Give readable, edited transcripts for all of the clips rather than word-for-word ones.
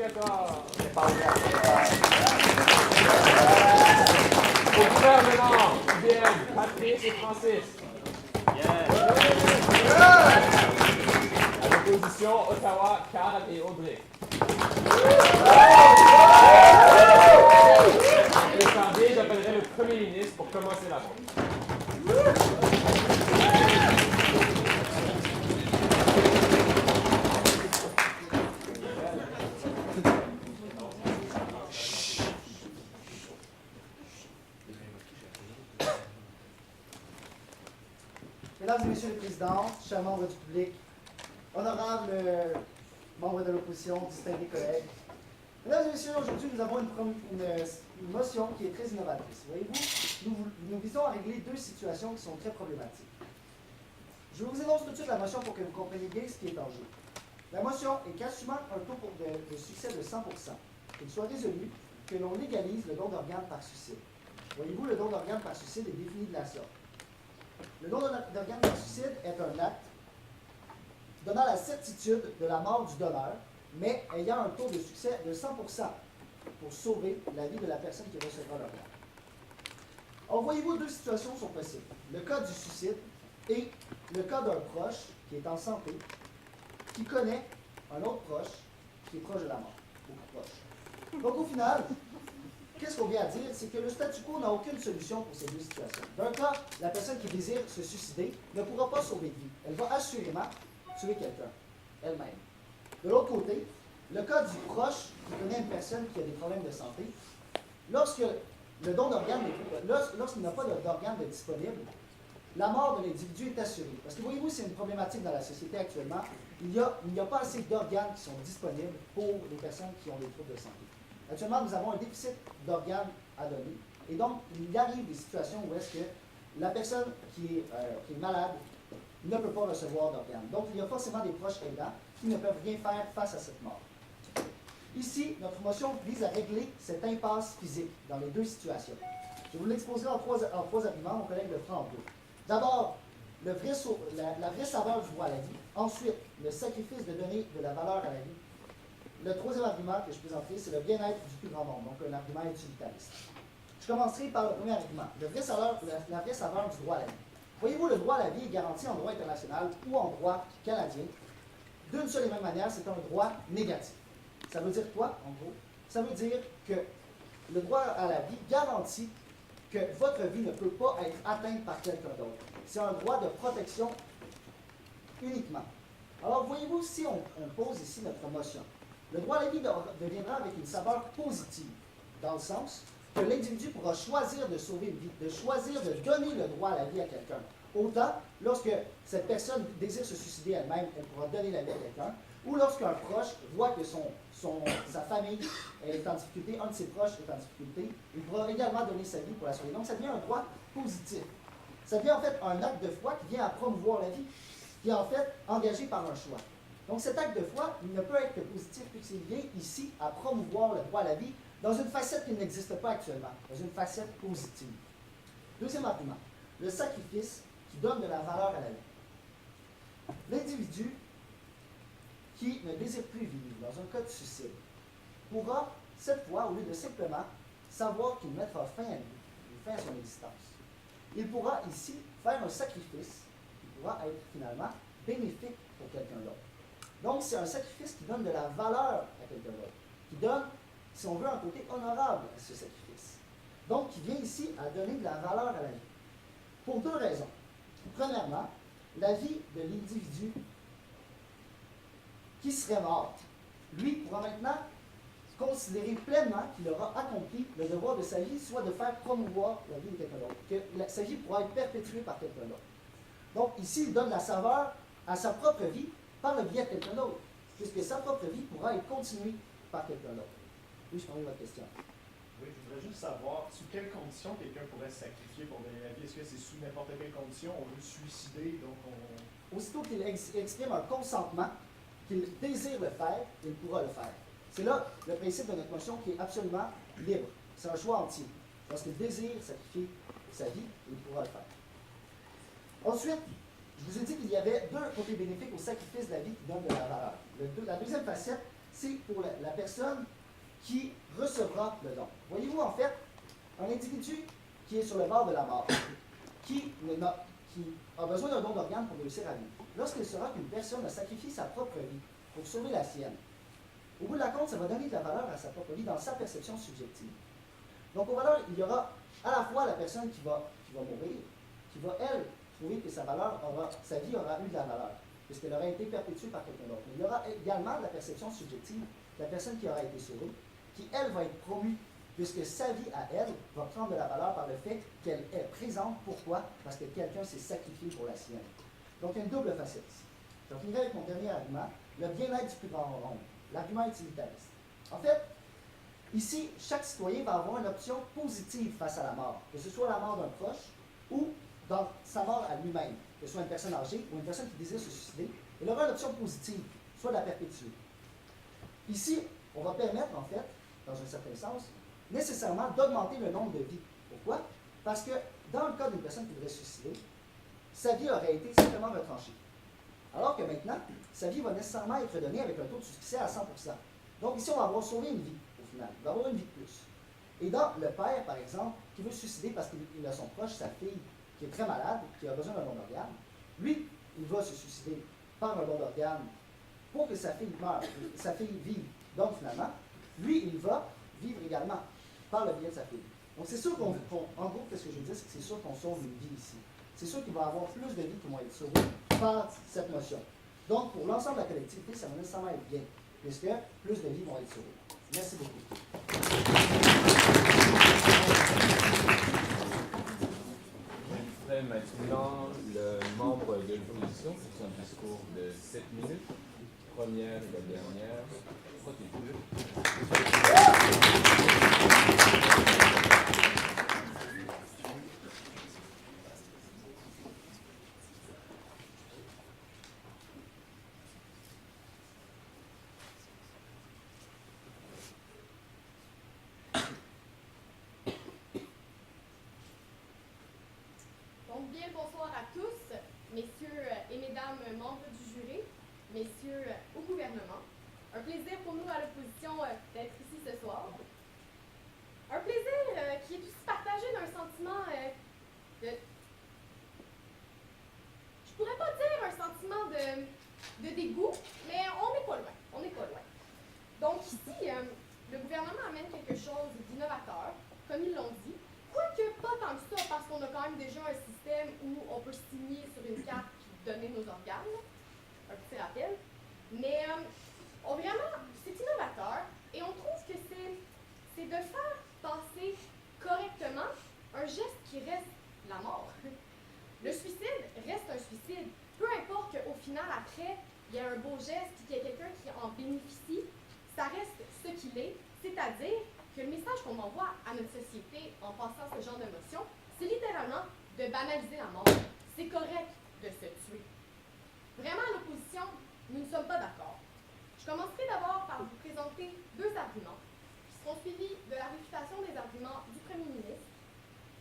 d'accord. Au gouvernement, IBM, Patrice et Francis. À l'opposition, Ottawa, Carl et Audrey. Attendez, j'appellerai le Premier ministre pour commencer la vote. Mesdames et Messieurs les Présidents, chers membres du public, honorables membres de l'opposition, distingués collègues, Mesdames et Messieurs, aujourd'hui nous avons une motion qui est très innovatrice. Voyez-vous, nous visons à régler deux situations qui sont très problématiques. Je vous énonce tout de suite la motion pour que vous compreniez bien ce qui est en jeu. La motion est qu'assumant un taux de succès de 100%, qu'il soit résolu que l'on légalise le don d'organes par suicide. Voyez-vous, le don d'organes par suicide est défini de la sorte. Le don d'organes par suicide est un acte donnant la certitude de la mort du donneur, mais ayant un taux de succès de 100% pour sauver la vie de la personne qui recevra l'organe. Or, voyez-vous, deux situations sont possibles. Le cas du suicide et le cas d'un proche qui est en santé, qui connaît un autre proche qui est proche de la mort, beaucoup proche. Donc, au final, qu'est-ce qu'on vient à dire? C'est que le statu quo n'a aucune solution pour ces deux situations. D'un cas, la personne qui désire se suicider ne pourra pas sauver de vie. Elle va assurément tuer quelqu'un, elle-même. De l'autre côté, le cas du proche qui connaît une personne qui a des problèmes de santé, lorsque le don d'organes, lorsqu'il n'a pas d'organes disponible, la mort de l'individu est assurée. Parce que voyez-vous, c'est une problématique dans la société actuellement. Il n'y a pas assez d'organes qui sont disponibles pour les personnes qui ont des troubles de santé. Actuellement, nous avons un déficit d'organes à donner. Et donc, il arrive des situations où est-ce que la personne qui est malade ne peut pas recevoir d'organes. Donc, il y a forcément des proches aidants qui ne peuvent rien faire face à cette mort. Ici, notre motion vise à régler cette impasse physique dans les deux situations. Je vous l'exposerai en trois arguments, mon collègue le fera en deux. D'abord, la vraie saveur du droit à la vie. Ensuite, le sacrifice de donner de la valeur à la vie. Le troisième argument que je présenterai, c'est le bien-être du plus grand nombre, donc un argument utilitariste. Je commencerai par le premier argument, la vraie saveur du droit à la vie. Voyez-vous, le droit à la vie est garanti en droit international ou en droit canadien. D'une seule et même manière, c'est un droit négatif. Ça veut dire quoi, en gros? Ça veut dire que le droit à la vie garantit que votre vie ne peut pas être atteinte par quelqu'un d'autre. C'est un droit de protection uniquement. Alors, voyez-vous, si on pose ici notre motion, le droit à la vie deviendra avec une saveur positive, dans le sens que l'individu pourra choisir de sauver une vie, de choisir de donner le droit à la vie à quelqu'un. Autant, lorsque cette personne désire se suicider elle-même, elle pourra donner la vie à quelqu'un, ou lorsqu'un proche voit que sa famille est en difficulté, un de ses proches est en difficulté, il pourra également donner sa vie pour la sauver. Donc, ça devient un droit positif. Ça devient en fait un acte de foi qui vient à promouvoir la vie, qui est en fait engagé par un choix. Donc, cet acte de foi, il ne peut être que positif puisqu'il vient ici à promouvoir le droit à la vie dans une facette qui n'existe pas actuellement, dans une facette positive. Deuxième argument, le sacrifice qui donne de la valeur à la vie. L'individu qui ne désire plus vivre dans un cas de suicide pourra, cette fois, au lieu de simplement savoir qu'il mettra fin à lui, fin à son existence, il pourra ici faire un sacrifice qui pourra être finalement bénéfique pour quelqu'un d'autre. Donc, c'est un sacrifice qui donne de la valeur à quelqu'un d'autre, qui donne, si on veut, un côté honorable à ce sacrifice. Donc, qui vient ici à donner de la valeur à la vie. Pour deux raisons. Premièrement, la vie de l'individu qui serait mort, lui pourra maintenant considérer pleinement qu'il aura accompli le devoir de sa vie, soit de faire promouvoir la vie de quelqu'un d'autre, que sa vie pourra être perpétuée par quelqu'un d'autre. Donc, ici, il donne la saveur à sa propre vie par le biais de quelqu'un d'autre, puisque sa propre vie pourra être continuée par quelqu'un d'autre. Oui, je prends votre question. Oui, je voudrais juste savoir sous quelles conditions quelqu'un pourrait se sacrifier pour donner la vie. Est-ce que c'est sous n'importe quelle condition? On veut se suicider, donc on... Aussitôt qu'il exprime un consentement, qu'il désire le faire, il pourra le faire. C'est là le principe de notre motion qui est absolument libre. C'est un choix entier. Lorsqu'il désire sacrifier sa vie, il pourra le faire. Ensuite, je vous ai dit qu'il y avait deux côtés bénéfiques au sacrifice de la vie qui donne de la valeur. La deuxième facette, c'est pour la personne qui recevra le don. Voyez-vous, en fait, un individu qui est sur le bord de la mort, qui a besoin d'un don d'organe pour réussir à vivre, lorsqu'il saura qu'une personne a sacrifié sa propre vie pour sauver la sienne, au bout de la compte, ça va donner de la valeur à sa propre vie dans sa perception subjective. Donc, au valeur, il y aura à la fois la personne qui va mourir, qui va, elle, trouver que sa vie aura eu de la valeur, puisqu'elle aura été perpétuée par quelqu'un d'autre. Mais il y aura également la perception subjective de la personne qui aura été sauvée, qui, elle, va être promue, puisque sa vie à elle va prendre de la valeur par le fait qu'elle est présente. Pourquoi? Parce que quelqu'un s'est sacrifié pour la sienne. Donc, il y a une double facette. Je finirai avec mon dernier argument, le bien-être du plus grand nombre, l'argument utilitariste. En fait, ici, chaque citoyen va avoir une option positive face à la mort, que ce soit la mort d'un proche ou dans sa mort à lui-même, que ce soit une personne âgée ou une personne qui désire se suicider, il aura une option positive, soit de la perpétuer. Ici, on va permettre, en fait, dans un certain sens, nécessairement d'augmenter le nombre de vies. Pourquoi? Parce que dans le cas d'une personne qui voudrait se suicider, sa vie aurait été simplement retranchée. Alors que maintenant, sa vie va nécessairement être donnée avec un taux de succès à 100%. Donc ici, on va avoir sauvé une vie, au final. Il va avoir une vie de plus. Et dans le père, par exemple, qui veut se suicider parce qu'il a son proche, sa fille, qui est très malade, qui a besoin d'un don d'organe, lui, il va se suicider par un don d'organe pour que sa fille meure, sa fille vive. Donc finalement, lui, il va vivre également par le biais de sa fille. Donc c'est sûr en gros, ce que je veux dire, c'est que c'est sûr qu'on sauve une vie ici. C'est sûr qu'il va y avoir plus de vies qui vont être sauvées par cette notion. Donc pour l'ensemble de la collectivité, ça va nécessairement être bien, puisque plus de vies vont être sauvées. Merci beaucoup. J'inviterai maintenant le membre de l'opposition pour son discours de 7 minutes. Première et la dernière procédure. Bien bonsoir à tous, messieurs et mesdames membres du jury, messieurs au gouvernement. Un plaisir pour nous à l'opposition d'être ici ce soir. Un plaisir qui est aussi partagé d'un sentiment de... Je pourrais pas dire un sentiment de dégoût, mais on n'est pas loin. On n'est pas loin. Donc ici, le gouvernement amène quelque chose d'innovateur, comme ils l'ont dit. Quoique pas tant que ça, parce qu'on a quand même déjà un système où on peut signer sur une carte et donner nos organes. Un petit rappel. Mais vraiment, c'est innovateur et on trouve que c'est de faire passer correctement un geste qui reste la mort. Le suicide reste un suicide. Peu importe qu'au final, après, il y a un beau geste et qu'il y a quelqu'un qui en bénéficie, ça reste ce qu'il est, c'est-à-dire que le message qu'on envoie à notre société en passant ce genre d'émotion, c'est littéralement de banaliser la mort. C'est correct de se tuer. Vraiment, à l'opposition, nous ne sommes pas d'accord. Je commencerai d'abord par vous présenter deux arguments, qui seront suivis de la réfutation des arguments du Premier ministre,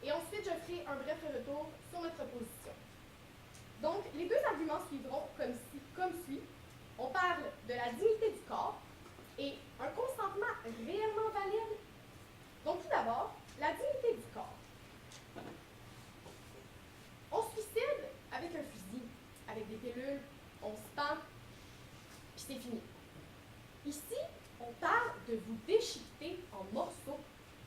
et ensuite je ferai un bref retour sur notre position. Donc, les deux arguments suivront comme suit. On parle de la dignité du corps et un consentement réellement valide. Donc, tout d'abord, la dignité du corps. On se suicide avec un fusil, avec des pilules, on se pend, puis c'est fini. Ici, on parle de vous déchiqueter en morceaux.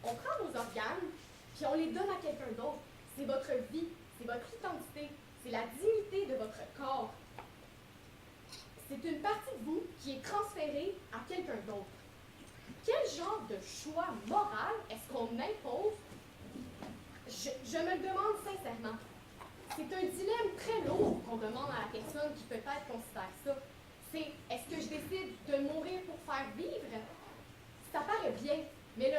On prend vos organes, puis on les donne à quelqu'un d'autre. C'est votre vie, c'est votre identité, c'est la dignité de votre corps. C'est une partie de vous qui est transférée à quelqu'un d'autre. Quel genre de choix moral est-ce qu'on impose? Je me le demande sincèrement. C'est un dilemme très lourd qu'on demande à la personne qui peut-être considère ça. C'est, est-ce que je décide de mourir pour faire vivre? Ça paraît bien, mais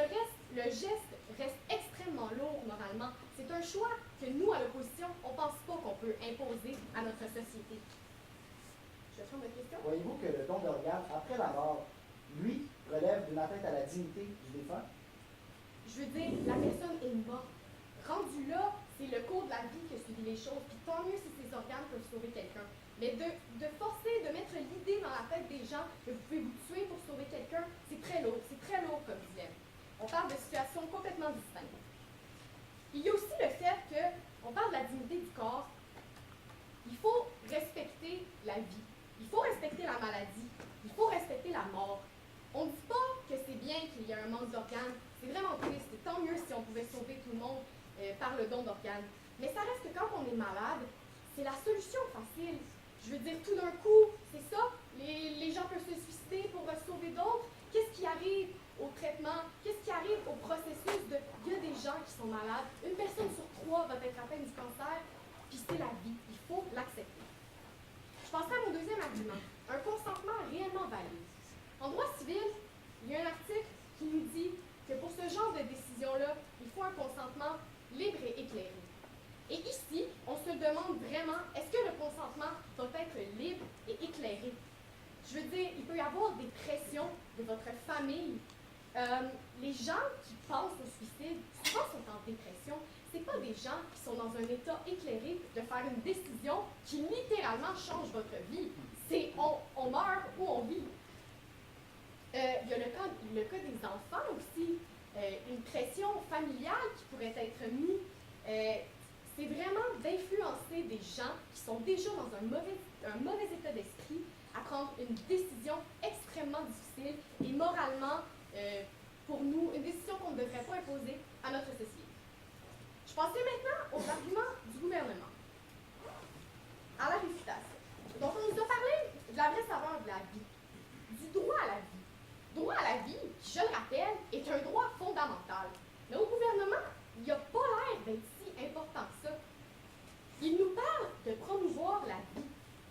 le geste reste extrêmement lourd moralement. C'est un choix que nous, à l'opposition, on ne pense pas qu'on peut imposer à notre société. Je prends votre question? Voyez-vous que le don d'organe après la mort, lui, relève d'une atteinte à la dignité du défunt? Je veux dire, la personne est morte. Rendu là, c'est le cours de la vie qui a suivi les choses, puis tant mieux si ces organes peuvent sauver quelqu'un. Mais de forcer, de mettre l'idée dans la tête des gens que vous pouvez vous tuer pour sauver quelqu'un, c'est très lourd comme dilemme. On parle de situations complètement distinctes. Il y a aussi le fait qu'on parle de la dignité du corps. Il faut respecter la vie. Il faut respecter la maladie. Il faut respecter la mort. On ne dit pas que c'est bien qu'il y ait un manque d'organes. C'est vraiment triste. C'est tant mieux si on pouvait sauver tout le monde par le don d'organes. Mais ça reste que quand on est malade, c'est la solution facile. Je veux dire, tout d'un coup, c'est ça. Les gens peuvent se suicider pour sauver d'autres. Qu'est-ce qui arrive au traitement? Qu'est-ce qui arrive au processus de... Il y a des gens qui sont malades. Une personne sur 3 va être atteinte du cancer. Puis c'est la vie. Il faut l'accepter. Je passerai à mon deuxième argument. Un consentement réellement valide. En droit civil, il y a un article qui nous dit que pour ce genre de décision-là, il faut un consentement libre et éclairé. Et ici, on se demande vraiment, est-ce que le consentement doit être libre et éclairé? Je veux dire, il peut y avoir des pressions de votre famille. Les gens qui pensent au suicide, souvent sont en dépression. Ce n'est pas des gens qui sont dans un état éclairé de faire une décision qui littéralement change votre vie. C'est on meurt ou on vit. Il y a le cas des enfants aussi. Une pression familiale qui pourrait être mise. C'est vraiment d'influencer des gens qui sont déjà dans un mauvais état d'esprit à prendre une décision extrêmement difficile et moralement, pour nous, une décision qu'on ne devrait pas imposer à notre société. Je passais maintenant aux arguments du gouvernement, à la réfutation. Donc, on nous a parlé de la vraie saveur de la vie, du droit à la vie. Droit à la vie, qui, je le rappelle, est un droit fondamental. Mais au gouvernement, il n'a pas l'air d'être si important que ça. Il nous parle de promouvoir la vie.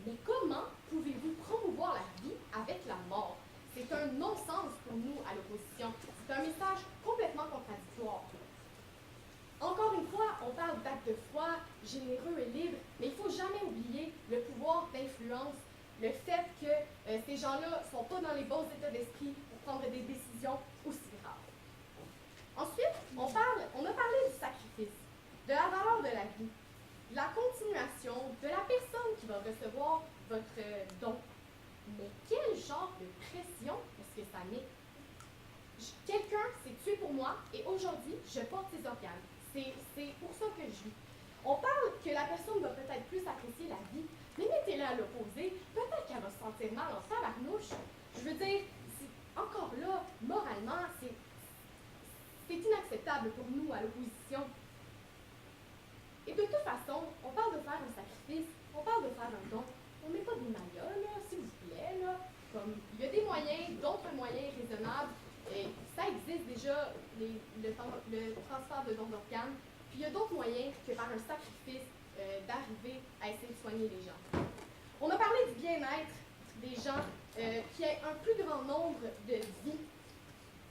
Mais comment pouvez-vous promouvoir la vie avec la mort? C'est un non-sens pour nous à l'opposition. C'est un message complètement contradictoire. Encore une fois, on parle d'actes de foi, généreux et libres, mais il ne faut jamais oublier le pouvoir d'influence, le fait que ces gens-là ne sont pas dans les bons états d'esprit pour prendre des décisions aussi graves. Ensuite, on a parlé du sacrifice, de la valeur de la vie, de la continuation, de la personne qui va recevoir votre don. Mais quel genre de pression est-ce que ça met? Quelqu'un s'est tué pour moi et aujourd'hui, je porte ses organes. C'est pour ça que je vis. On parle que la personne va peut-être plus apprécier la vie, mais mettez-la à l'opposé, peut-être qu'elle va se sentir mal en tabarnouche. Je veux dire, encore là, moralement, c'est inacceptable pour nous à l'opposition. Et de toute façon, on parle de faire un sacrifice, on parle de faire un don. On met pas des maillots, là, s'il vous plaît, là. Comme, il y a des moyens, d'autres moyens raisonnables. Et ça existe déjà, le transfert de dons d'organes. Puis il y a d'autres moyens que par un sacrifice d'arriver à essayer de soigner les gens. On a parlé du bien-être des gens, qui ait un plus grand nombre de vies.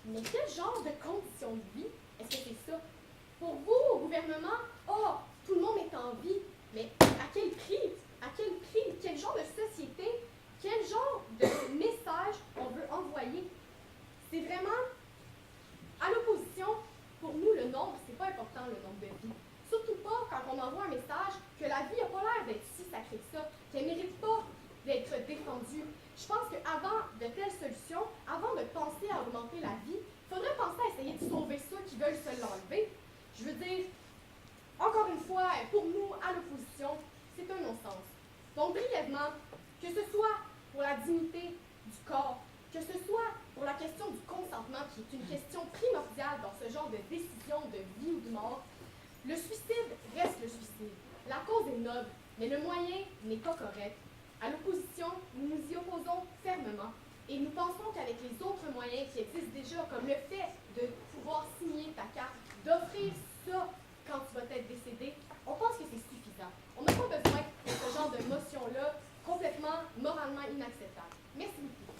Mais quel genre de conditions de vie est-ce que c'est ça? Pour vous, au gouvernement, tout le monde est en vie, mais à quel prix? À quel prix? Quel genre de société? Quel genre de message on veut envoyer? C'est vraiment, à l'opposition, pour nous, le nombre, c'est pas important, le nombre de vies. Surtout pas quand on envoie un message que la vie n'a pas l'air d'être si sacrée que ça, qu'elle ne mérite pas d'être défendue. Je pense qu'avant de telles solutions, avant de penser à augmenter la vie, il faudrait penser à essayer de sauver ceux qui veulent se l'enlever. Je veux dire, encore une fois, pour nous, à l'opposition, c'est un non-sens. Donc, brièvement, que ce soit pour la dignité du corps, que ce soit pour la question du consentement, qui est une question primordiale dans ce genre de décision de vie ou de mort, le suicide reste le suicide. La cause est noble, mais le moyen n'est pas correct. À l'opposition, nous nous y opposons fermement et nous pensons qu'avec les autres moyens qui existent déjà, comme le fait de pouvoir signer ta carte, d'offrir ça quand tu vas être décédé, on pense que c'est suffisant. On n'a pas besoin de ce genre de motion-là complètement moralement inacceptable. Merci beaucoup.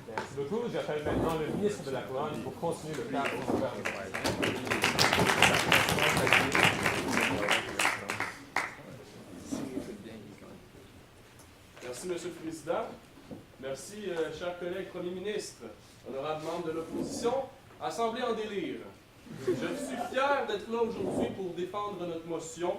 Merci beaucoup. J'appelle maintenant le ministre de la Couronne pour continuer le cadre du gouvernement. Merci, Monsieur le Président. Merci, chers collègues Premier ministre, honorables membres de l'opposition, Assemblée en délire. Je suis fier d'être là aujourd'hui pour défendre notre motion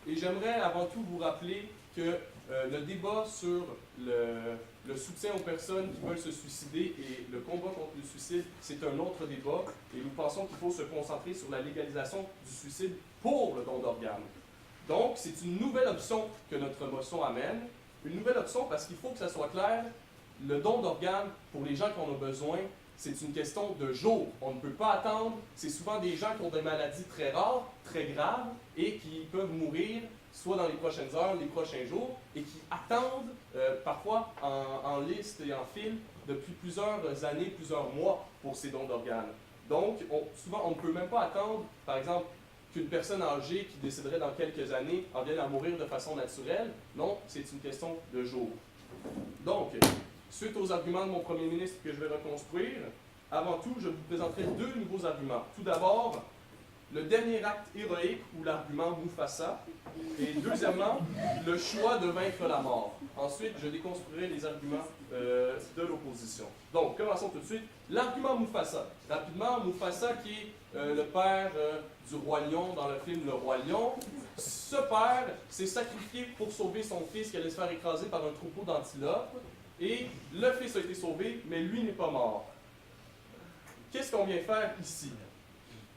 et j'aimerais avant tout vous rappeler que le débat sur le soutien aux personnes qui veulent se suicider et le combat contre le suicide, c'est un autre débat et nous pensons qu'il faut se concentrer sur la légalisation du suicide pour le don d'organes. Donc, c'est une nouvelle option que notre motion amène. Une nouvelle option parce qu'il faut que ça soit clair, le don d'organes pour les gens qui en ont besoin, c'est une question de jours. On ne peut pas attendre. C'est souvent des gens qui ont des maladies très rares, très graves et qui peuvent mourir soit dans les prochaines heures, les prochains jours, et qui attendent parfois en liste et en file depuis plusieurs années, plusieurs mois pour ces dons d'organes. Donc, souvent, on ne peut même pas attendre, par exemple, qu'une personne âgée qui décéderait dans quelques années en vienne à mourir de façon naturelle. Non, c'est une question de jours. Donc, suite aux arguments de mon premier ministre que je vais reconstruire, avant tout, je vous présenterai deux nouveaux arguments. Tout d'abord, le dernier acte héroïque ou l'argument Mufasa. Et deuxièmement, le choix de vaincre la mort. Ensuite, je déconstruirai les arguments de l'opposition. Donc, commençons tout de suite. L'argument Mufasa. Rapidement, Mufasa qui est le père du Roi Lion dans le film Le Roi Lion. Ce père s'est sacrifié pour sauver son fils qui allait se faire écraser par un troupeau d'antilopes. Et le fils a été sauvé, mais lui n'est pas mort. Qu'est-ce qu'on vient faire ici?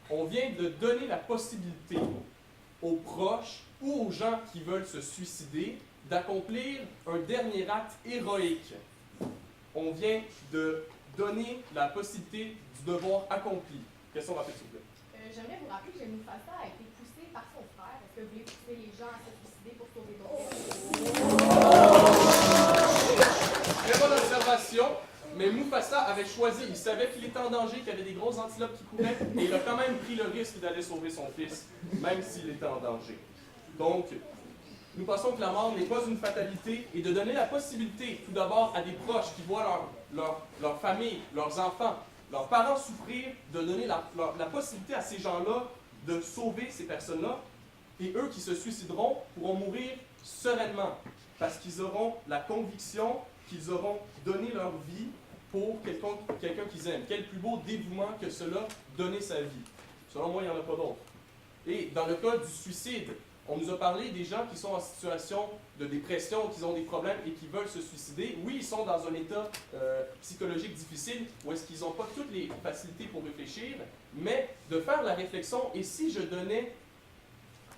On vient de donner la possibilité aux proches ou aux gens qui veulent se suicider d'accomplir un dernier acte héroïque. On vient de donner la possibilité du devoir accompli. Question rapide, s'il vous plaît. J'aimerais vous rappeler que Mufasa a été poussé par son frère. Est-ce que vous voulez pousser les gens à se suicider pour sauver d'autres? Très bonne observation, mais Mufasa avait choisi, il savait qu'il était en danger, qu'il y avait des grosses antilopes qui couraient, et il a quand même pris le risque d'aller sauver son fils, même s'il était en danger. Donc, nous pensons que la mort n'est pas une fatalité, et de donner la possibilité, tout d'abord, à des proches qui voient leur famille, leurs enfants, leurs parents souffrir, de donner la possibilité à ces gens-là de sauver ces personnes-là, et eux qui se suicideront pourront mourir sereinement, parce qu'ils auront la conviction qu'ils auront donné leur vie pour quelqu'un qu'ils aiment. Quel plus beau dévouement que cela, donner sa vie. Selon moi, il n'y en a pas d'autre. Et dans le cas du suicide, on nous a parlé des gens qui sont en situation de dépression, qui ont des problèmes et qui veulent se suicider. Oui, ils sont dans un état psychologique difficile où est-ce qu'ils n'ont pas toutes les facilités pour réfléchir, mais de faire la réflexion, et si je donnais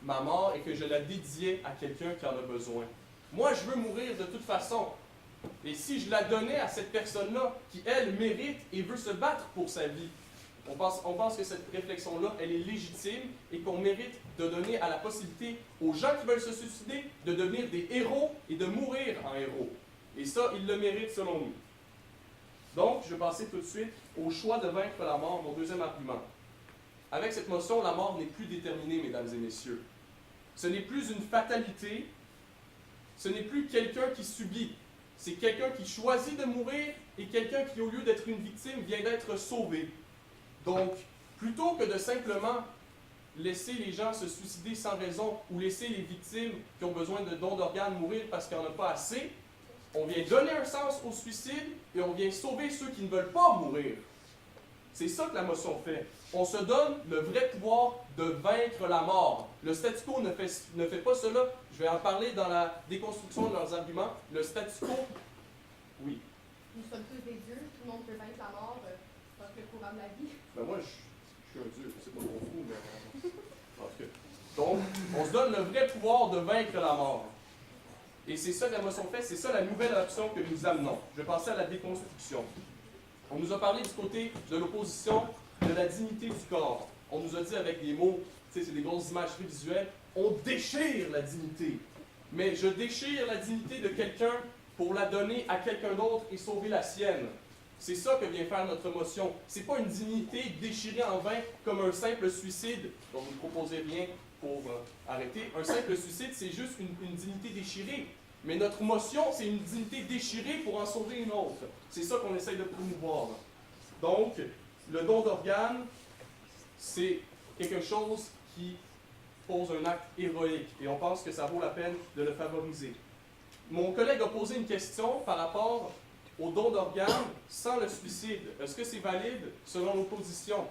ma mort et que je la dédiais à quelqu'un qui en a besoin? Moi, je veux mourir de toute façon. Et si je la donnais à cette personne-là, qui, elle, mérite et veut se battre pour sa vie, on pense que cette réflexion-là, elle est légitime et qu'on mérite de donner à la possibilité aux gens qui veulent se suicider de devenir des héros et de mourir en héros. Et ça, ils le méritent selon nous. Donc, je vais passer tout de suite au choix de vaincre la mort, mon deuxième argument. Avec cette motion, la mort n'est plus déterminée, mesdames et messieurs. Ce n'est plus une fatalité, ce n'est plus quelqu'un qui subit. C'est quelqu'un qui choisit de mourir et quelqu'un qui, au lieu d'être une victime, vient d'être sauvé. Donc, plutôt que de simplement laisser les gens se suicider sans raison ou laisser les victimes qui ont besoin de dons d'organes mourir parce qu'il n'y en a pas assez, on vient donner un sens au suicide et on vient sauver ceux qui ne veulent pas mourir. C'est ça que la motion fait. On se donne le vrai pouvoir de vaincre la mort. Le statu quo ne fait pas cela. Je vais en parler dans la déconstruction de leurs arguments. Le statu quo, oui. Nous sommes tous des dieux, tout le monde peut vaincre la mort, c'est pas le courant de la vie. Ben moi, je suis un dieu, c'est pas trop fou, mais... Parce que... Donc, on se donne le vrai pouvoir de vaincre la mort. Et c'est ça que la motion fait, c'est ça la nouvelle option que nous amenons. Je vais passer à la déconstruction. On nous a parlé du côté de l'opposition de la dignité du corps. On nous a dit avec des mots, tu sais, c'est des grosses imageries visuelles, on déchire la dignité. Mais je déchire la dignité de quelqu'un pour la donner à quelqu'un d'autre et sauver la sienne. C'est ça que vient faire notre motion. C'est pas une dignité déchirée en vain comme un simple suicide dont vous ne proposez rien pour arrêter. Un simple suicide, c'est juste une dignité déchirée. Mais notre motion, c'est une dignité déchirée pour en sauver une autre. C'est ça qu'on essaye de promouvoir. Donc, le don d'organes, c'est quelque chose qui pose un acte héroïque. Et on pense que ça vaut la peine de le favoriser. Mon collègue a posé une question par rapport au don d'organes sans le suicide. Est-ce que c'est valide selon l'opposition?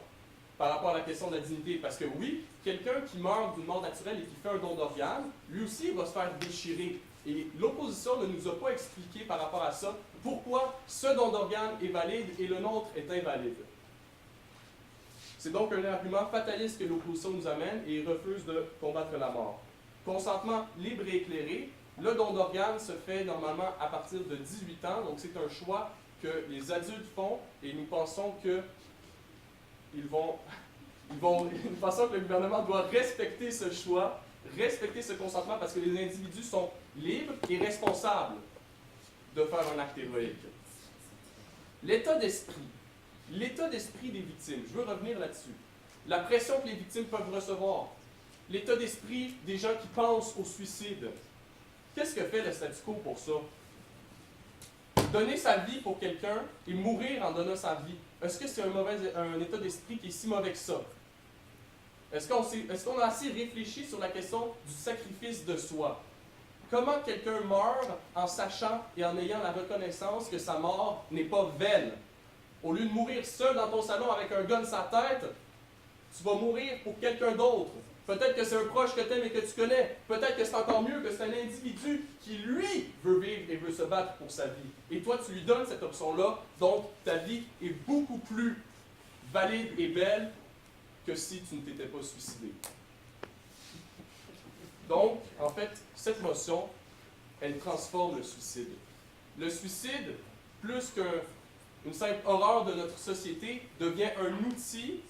par rapport à la question de la dignité. Parce que oui, quelqu'un qui meurt d'une mort naturelle et qui fait un don d'organes, lui aussi il va se faire déchirer. Et l'opposition ne nous a pas expliqué par rapport à ça pourquoi ce don d'organes est valide et le nôtre est invalide. C'est donc un argument fataliste que l'opposition nous amène et il refuse de combattre la mort. Consentement libre et éclairé, le don d'organes se fait normalement à partir de 18 ans, donc c'est un choix que les adultes font et nous pensons que nous pensons que le gouvernement doit respecter ce choix, respecter ce consentement parce que les individus sont libres et responsables de faire un acte héroïque. L'état d'esprit. L'état d'esprit des victimes. Je veux revenir là-dessus. La pression que les victimes peuvent recevoir. L'état d'esprit des gens qui pensent au suicide. Qu'est-ce que fait le statu quo pour ça? Donner sa vie pour quelqu'un et mourir en donnant sa vie. Est-ce que c'est un état d'esprit qui est si mauvais que ça? Est-ce qu'on a assez réfléchi sur la question du sacrifice de soi? Comment quelqu'un meurt en sachant et en ayant la reconnaissance que sa mort n'est pas vaine? Au lieu de mourir seul dans ton salon avec un gun sur la tête, tu vas mourir pour quelqu'un d'autre. Peut-être que c'est un proche que tu aimes et que tu connais. Peut-être que c'est encore mieux que c'est un individu qui, lui, veut vivre et veut se battre pour sa vie. Et toi, tu lui donnes cette option-là, donc ta vie est beaucoup plus valide et belle que si tu ne t'étais pas suicidé. Donc, en fait, cette motion, elle transforme le suicide. Le suicide, plus qu'une simple horreur de notre société, devient un outil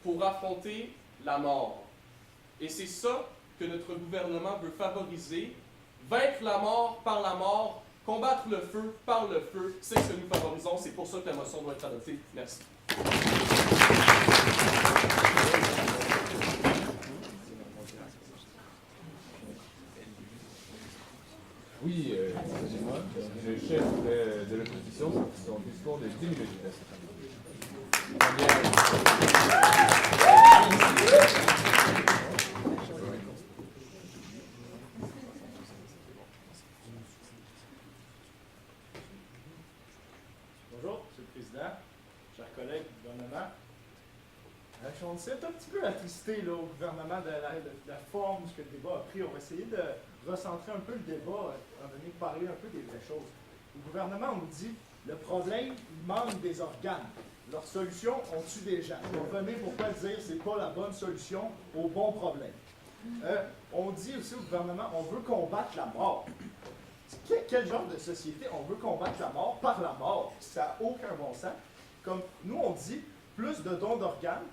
pour affronter la mort. Et c'est ça que notre gouvernement veut favoriser. Vaincre la mort par la mort, combattre le feu par le feu, c'est ce que nous favorisons. C'est pour ça que la motion doit être adoptée. Merci. Oui, excusez-moi, le chef de l'opposition pour son discours de 10 minutes. Bonjour, Monsieur le Président, chers collègues du gouvernement. On sait un petit peu attristé là, au gouvernement de la forme que le débat a pris. On va essayer de recentrer un peu le débat, en donné parler un peu des vraies choses. Le gouvernement nous dit le problème, il manque des organes. Leur solution, on tue des gens. On revenez pourquoi dire que ce n'est pas la bonne solution au bon problème. On dit aussi au gouvernement, on veut combattre la mort. Quel genre de société on veut combattre la mort par la mort? Ça n'a aucun bon sens. Comme nous, on dit plus de dons d'organes.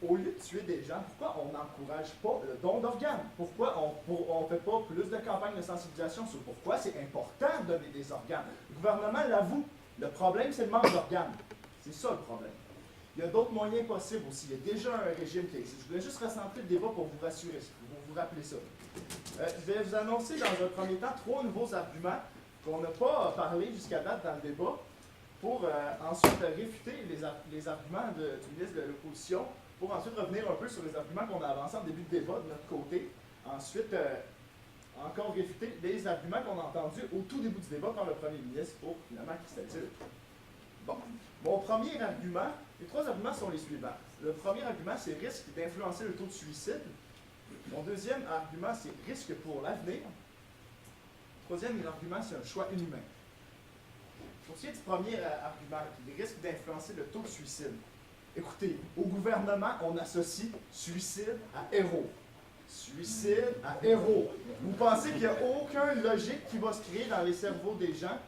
Au lieu de tuer des gens, pourquoi on n'encourage pas le don d'organes? Pourquoi on ne fait pas plus de campagnes de sensibilisation sur pourquoi c'est important de donner des organes? Le gouvernement l'avoue. Le problème, c'est le manque d'organes. C'est ça le problème. Il y a d'autres moyens possibles aussi. Il y a déjà un régime qui existe. Je voulais juste recentrer le débat pour vous rassurer, pour vous rappeler ça. Je vais vous annoncer dans un premier temps 3 nouveaux arguments qu'on n'a pas parlé jusqu'à date dans le débat pour ensuite réfuter les arguments du ministre de l'Opposition, pour ensuite revenir un peu sur les arguments qu'on a avancés en début de débat de notre côté. Ensuite, encore réfuter les arguments qu'on a entendus au tout début du débat par le premier ministre pour finalement cristalliser le truc. Bon, mon premier argument, les 3 arguments sont les suivants. Le premier argument, c'est risque d'influencer le taux de suicide. Mon deuxième argument, c'est risque pour l'avenir. Le troisième argument, c'est un choix inhumain. Pour ce qui est du premier argument, qui risque d'influencer le taux de suicide, écoutez, au gouvernement, on associe suicide à héros. Suicide à héros. Vous pensez qu'il n'y a aucune logique qui va se créer dans les cerveaux des gens?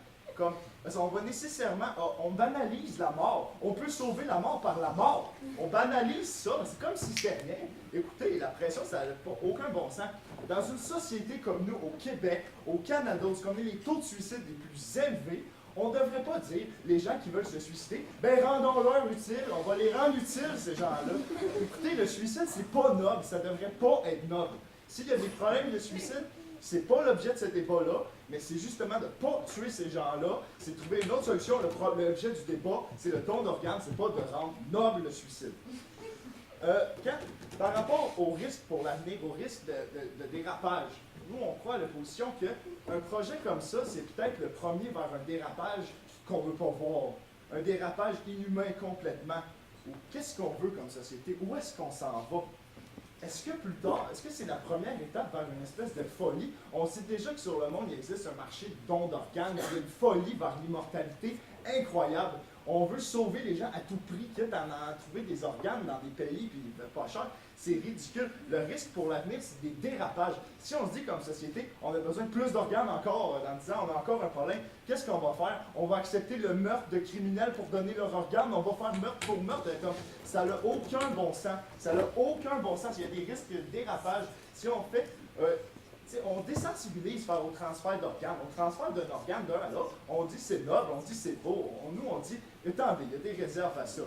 Parce qu'on va nécessairement, on banalise la mort. On peut sauver la mort par la mort. On banalise ça, c'est comme si c'était rien. Écoutez, la pression, ça n'a aucun bon sens. Dans une société comme nous, au Québec, au Canada, où on a les taux de suicide les plus élevés, on ne devrait pas dire, les gens qui veulent se suicider, ben rendons-leur utile, on va les rendre utiles, ces gens-là. Écoutez, le suicide, c'est pas noble, ça ne devrait pas être noble. S'il y a des problèmes de suicide, c'est pas l'objet de ce débat-là, mais c'est justement de ne pas tuer ces gens-là, c'est de trouver une autre solution. L'objet du débat, c'est le don d'organes, c'est pas de rendre noble le suicide. Par rapport au risque pour l'avenir, au risque de dérapage, nous, on croit à l'opposition qu'un projet comme ça, c'est peut-être le premier vers un dérapage qu'on ne veut pas voir. Un dérapage inhumain complètement. ou qu'est-ce qu'on veut comme société, où est-ce qu'on s'en va. Est-ce que plus tard, est-ce que c'est la première étape vers une espèce de folie? On sait déjà que sur le monde, il existe un marché de dons d'organes, il y a une folie vers l'immortalité incroyable. On veut sauver les gens à tout prix, quitte à en trouver des organes dans des pays, puis pas cher. C'est ridicule. Le risque pour l'avenir, c'est des dérapages. Si on se dit comme société, on a besoin de plus d'organes encore, dans 10 ans, on a encore un problème, qu'est-ce qu'on va faire? On va accepter le meurtre de criminels pour donner leur organe, on va faire meurtre pour meurtre. Comme, ça n'a aucun bon sens. Ça n'a aucun bon sens. Il y a des risques de dérapage. Si on fait... on désensibilise par au transfert d'organes. On transfère d'un organe d'un à l'autre. On dit c'est noble, on dit c'est beau. Nous, on dit, attendez, il y a des réserves à ça.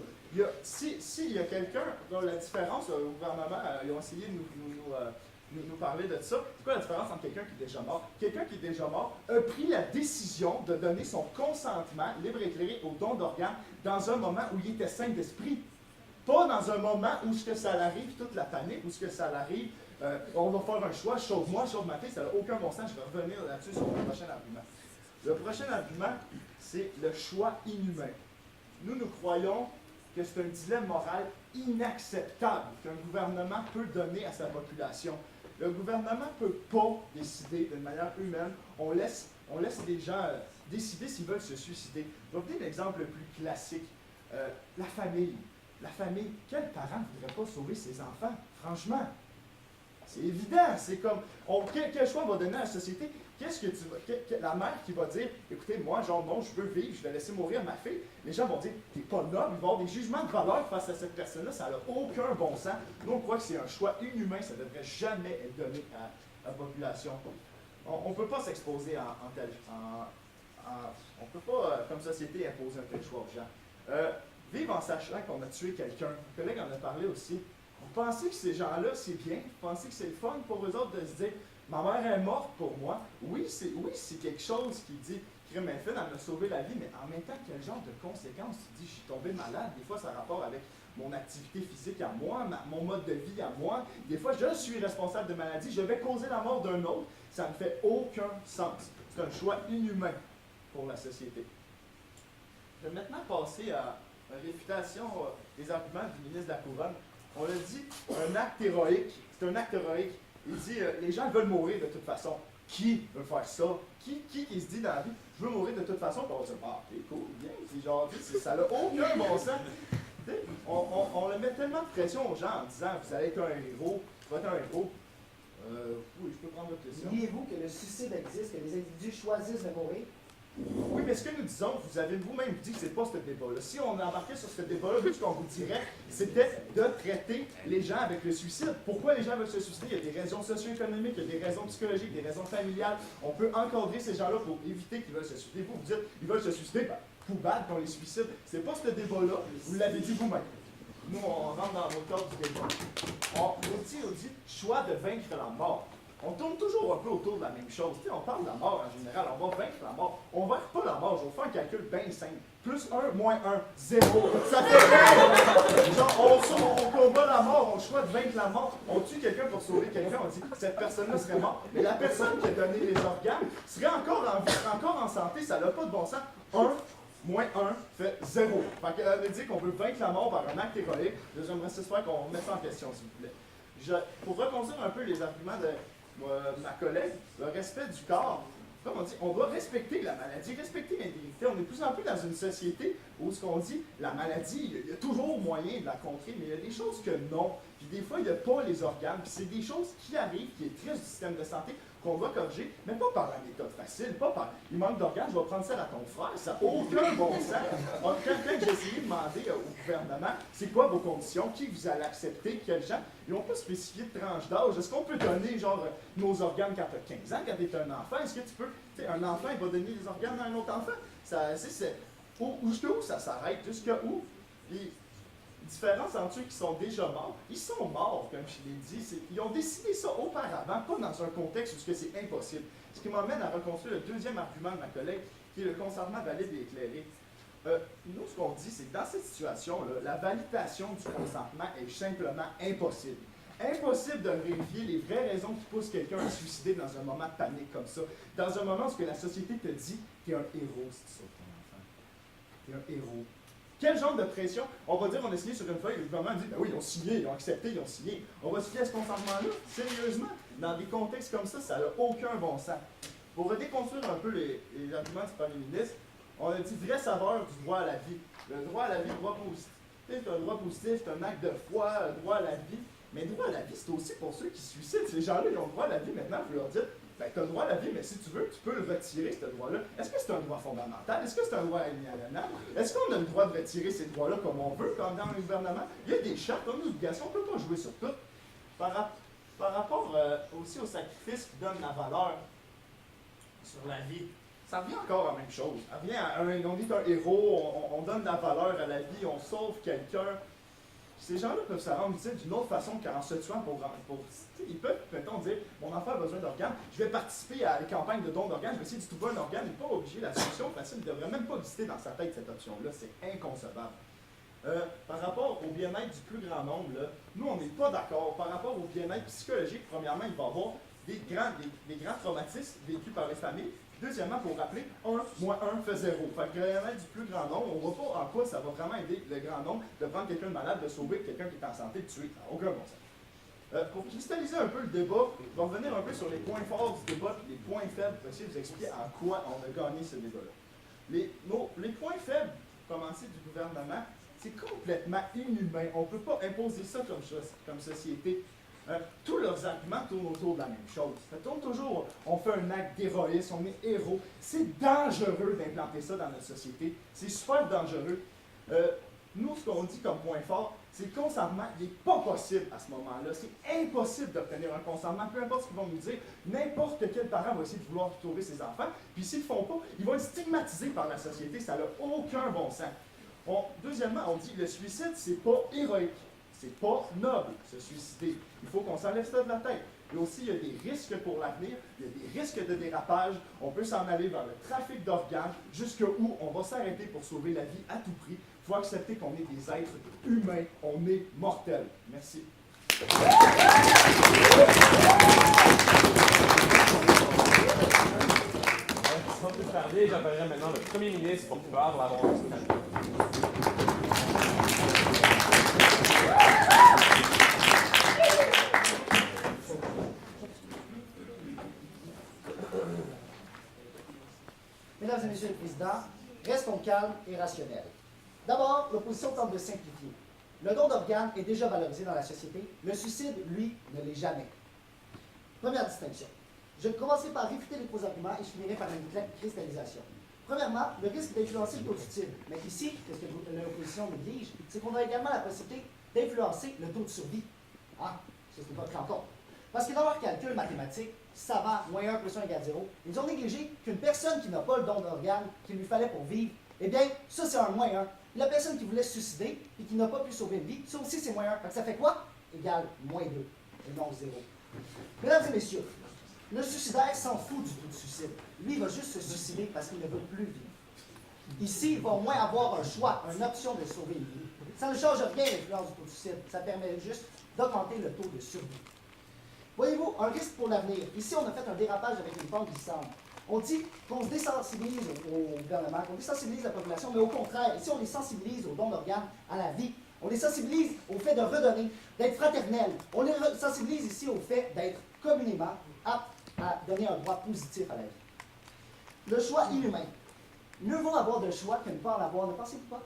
S'il y a quelqu'un, dont la différence, le gouvernement, ils ont essayé de nous parler de ça. C'est quoi la différence entre quelqu'un qui est déjà mort? Quelqu'un qui est déjà mort a pris la décision de donner son consentement libre et éclairé au don d'organes dans un moment où il était sain d'esprit. Pas dans un moment où ce que ça l'arrive, toute la panique, où ce que ça l'arrive, on va faire un choix, sauve-moi, sauve ma fille, ça n'a aucun bon sens. Je vais revenir là-dessus sur le prochain argument. Le prochain argument, c'est le choix inhumain. Nous croyons que c'est un dilemme moral inacceptable qu'un gouvernement peut donner à sa population. Le gouvernement ne peut pas décider d'une manière humaine. On laisse les gens décider s'ils veulent se suicider. Je vais vous donner l'exemple le plus classique. La famille. La famille. Quel parent ne voudrait pas sauver ses enfants? Franchement. C'est évident, c'est comme, quel choix on va donner à la société? Qu'est-ce que tu vas, la mère qui va dire, écoutez, moi, genre, non, je veux vivre, je vais laisser mourir ma fille. Les gens vont dire, t'es pas noble, il va y avoir des jugements de valeur face à cette personne-là, ça n'a aucun bon sens. Nous, on croit que c'est un choix inhumain, ça ne devrait jamais être donné à la population. On ne peut pas s'exposer on ne peut pas, comme société, imposer un tel choix aux gens. Vivre en sachant qu'on a tué quelqu'un, un collègue en a parlé aussi. Vous pensez que ces gens-là, c'est bien? Vous pensez que c'est le fun pour eux autres de se dire « Ma mère est morte pour moi. » Oui, c'est quelque chose qui dit « Crime infime, elle m'a sauvé la vie. » Mais en même temps, quel genre de conséquences? Tu dis « Je suis tombé malade. » Des fois, ça a rapport avec mon activité physique à moi, mon mode de vie à moi. Des fois, je suis responsable de maladie. Je vais causer la mort d'un autre. Ça ne fait aucun sens. C'est un choix inhumain pour la société. Je vais maintenant passer à la réfutation des arguments du ministre de la Couronne. On l'a dit, un acte héroïque. C'est un acte héroïque. Il dit, les gens veulent mourir de toute façon. Qui veut faire ça? Qui se dit dans la vie, je veux mourir de toute façon? Puis on va dire, ah, t'es cool, bien. C'est genre, ça n'a aucun bon sens. On le met tellement de pression aux gens en disant, vous allez être un héros, tu vas être un héros. Oui, je peux prendre votre question. Croyez-vous que le suicide existe, que les individus choisissent de mourir? Oui, mais ce que nous disons, vous avez vous-même dit que c'est pas ce débat-là. Si on embarquait sur ce débat-là, ce qu'on vous dirait, c'était de traiter les gens avec le suicide. Pourquoi les gens veulent se suicider? Il y a des raisons socio-économiques, il y a des raisons psychologiques, des raisons familiales. On peut encadrer ces gens-là pour éviter qu'ils veulent se suicider. Vous dites, ils veulent se suicider, ben, poubade qu'on les suicide. C'est pas ce débat-là, vous l'avez dit vous-même. Nous, on rentre dans le cadre du débat. On dit choix de vaincre la mort. On tourne toujours un peu autour de la même chose. Tu sais, on parle de la mort en général, on va vaincre la mort. On ne vaincre pas la mort, je vais faire un calcul bien simple. Plus 1, moins 1, 0. Ça fait rien! Genre, on combat la mort, on choisit de vaincre la mort. On tue quelqu'un pour sauver quelqu'un, on dit que cette personne-là serait morte. Mais la personne qui a donné les organes serait encore en vie, encore en santé, ça n'a pas de bon sens. 1 moins 1 fait 0. Fait qu'elle veut dire qu'on veut vaincre la mort par un acte héroïque. J'aimerais s'espérer qu'on mette ça en question, s'il vous plaît. Pour reconstruire un peu les arguments de ma collègue, le respect du corps. Comme on dit, on doit respecter la maladie, respecter l'intégrité. On est de plus en plus dans une société où ce qu'on dit, la maladie, il y a toujours moyen de la contrer, mais il y a des choses que non. Puis des fois, il n'y a pas les organes. Puis c'est des choses qui arrivent, qui est triste du système de santé, qu'on doit corriger, mais pas par la méthode facile, pas par il manque d'organes, je vais prendre ça à ton frère, ça n'a aucun bon sens. Quand j'ai essayé de demander au gouvernement, c'est quoi vos conditions, qui vous allez accepter, quels gens, ils n'ont pas spécifié de tranche d'âge. Est-ce qu'on peut donner, genre, nos organes quand tu as 15 ans, quand tu es un enfant? Est-ce que tu peux, tu sais, un enfant, il va donner des organes à un autre enfant? Jusqu'à où ça s'arrête? Jusqu'à où? Puis, différence entre ceux qui sont déjà morts, ils sont morts, comme je l'ai dit. Ils ont décidé ça auparavant, pas dans un contexte où c'est impossible. Ce qui m'amène à reconstruire le deuxième argument de ma collègue, qui est le consentement valide et éclairé. Nous, ce qu'on dit, c'est que dans cette situation-là, la validation du consentement est simplement impossible. Impossible de vérifier les vraies raisons qui poussent quelqu'un à se suicider dans un moment de panique comme ça. Dans un moment où la société te dit « t'es un héros si tu sauves ton enfant. T'es un héros. » Quel genre de pression? On va dire, on a signé sur une feuille, le gouvernement dit, ben oui, ils ont signé, ils ont accepté, ils ont signé. On va se fier à ce consentement-là? Sérieusement? Dans des contextes comme ça n'a aucun bon sens. Pour déconstruire un peu les arguments du premier ministre, on a dit vraie saveur du droit à la vie. Le droit à la vie, le droit positif, c'est un droit positif, c'est un acte de foi, le droit à la vie. Mais le droit à la vie, c'est aussi pour ceux qui se suicident. Ces gens-là, ils ont le droit à la vie maintenant, vous leur dites, ben, tu as le droit à la vie, mais si tu veux, tu peux le retirer, ce droit-là. Est-ce que c'est un droit fondamental? Est-ce que c'est un droit inaliénable? Est-ce qu'on a le droit de retirer ces droits-là comme on veut, comme dans le gouvernement? Il y a des chartes, on a des obligations, on ne peut pas jouer sur tout. Par rapport aussi au sacrifice qui donne la valeur sur la vie, ça revient encore à la même chose. Ça revient à on est un héros, on donne de la valeur à la vie, on sauve quelqu'un. Ces gens-là peuvent se rendre utile d'une autre façon qu'en se tuant ils peuvent, mettons, dire mon enfant a besoin d'organes, je vais participer à la campagne de don d'organes, je vais essayer de trouver un organe, il n'est pas obligé. La solution facile ne devrait même pas exister dans sa tête, cette option-là. C'est inconcevable. Par rapport au bien-être du plus grand nombre, là, nous, on n'est pas d'accord. Par rapport au bien-être psychologique, premièrement, il va y avoir des grands traumatismes vécus par les familles. Puis deuxièmement, pour rappeler, 1 moins 1 fait 0. Fait que le bien-être du plus grand nombre, on ne voit pas en quoi ça va vraiment aider le grand nombre de prendre quelqu'un de malade, de sauver quelqu'un qui est en santé, de tuer. Ça n'a aucun bon sens. Pour cristalliser un peu le débat, on va revenir un peu sur les points forts du débat, les points faibles, pour essayer de vous expliquer en quoi on a gagné ce débat-là. Les points faibles, commencer du gouvernement, c'est complètement inhumain. On ne peut pas imposer ça comme société. Tous leurs arguments tournent autour de la même chose. Ça tourne toujours, on fait un acte d'héroïsme, on est héros. C'est dangereux d'implanter ça dans notre société. C'est super dangereux. Nous, ce qu'on dit comme point fort, c'est que le consentement, il n'est pas possible à ce moment-là. C'est impossible d'obtenir un consentement, peu importe ce qu'ils vont nous dire. N'importe quel parent va essayer de vouloir sauver ses enfants, puis s'ils ne le font pas, ils vont être stigmatisés par la société. Ça n'a aucun bon sens. Deuxièmement, on dit que le suicide, c'est pas héroïque. C'est pas noble, se suicider. Il faut qu'on s'enlève ça de la tête. Et aussi, il y a des risques pour l'avenir, il y a des risques de dérapage. On peut s'en aller vers le trafic d'organes, jusqu'où on va s'arrêter pour sauver la vie à tout prix. Il faut accepter qu'on est des êtres humains, on est mortels. Merci. Sans plus tarder, j'appellerai maintenant le premier ministre pour pouvoir l'avoir. Mesdames et Messieurs les Présidents, restons calmes et rationnels. D'abord, l'opposition tente de simplifier. Le don d'organes est déjà valorisé dans la société. Le suicide, lui, ne l'est jamais. Première distinction. Je commencerai par réfuter les faux arguments et je finirai par une cristallisation. Premièrement, le risque d'influencer le taux d'utile. Mais ici, ce que l'opposition néglige, c'est qu'on a également la possibilité d'influencer le taux de survie. Ah, ça c'est pas pris en compte. Parce que dans leur calcul mathématique, savant, moins 1 plus 1 égale 0, ils ont négligé qu'une personne qui n'a pas le don d'organes qu'il lui fallait pour vivre, eh bien, ça c'est un moins 1. La personne qui voulait se suicider et qui n'a pas pu sauver une vie, ça aussi c'est moins 1. Donc ça fait quoi? Égale moins 2 et non 0. Mesdames et messieurs, le suicidaire s'en fout du taux de suicide. Lui, il va juste se suicider parce qu'il ne veut plus vivre. Ici, il va au moins avoir un choix, une option de sauver une vie. Ça ne change rien l'influence du taux de suicide. Ça permet juste d'augmenter le taux de survie. Voyez-vous, un risque pour l'avenir. Ici, on a fait un dérapage avec une pente glissante. On dit qu'on se désensibilise au gouvernement, qu'on désensibilise la population, mais au contraire, ici, on les sensibilise au don d'organes, à la vie. On les sensibilise au fait de redonner, d'être fraternel. On les sensibilise ici au fait d'être communément aptes à donner un droit positif à la vie. Le choix inhumain. Mieux vaut avoir de choix que ne pas en avoir. Ne pensez-vous pas?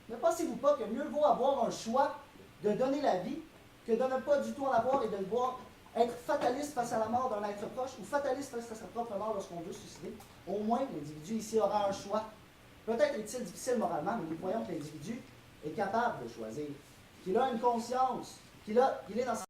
Ne pensez-vous pas que mieux vaut avoir un choix de donner la vie que de ne pas du tout en avoir et de devoir être fataliste face à la mort d'un être proche ou fataliste face à sa propre mort lorsqu'on veut se suicider? Au moins, l'individu ici aura un choix. Peut-être est-il difficile moralement, mais nous croyons que l'individu est capable de choisir, qu'il a une conscience, qu'il est dans sa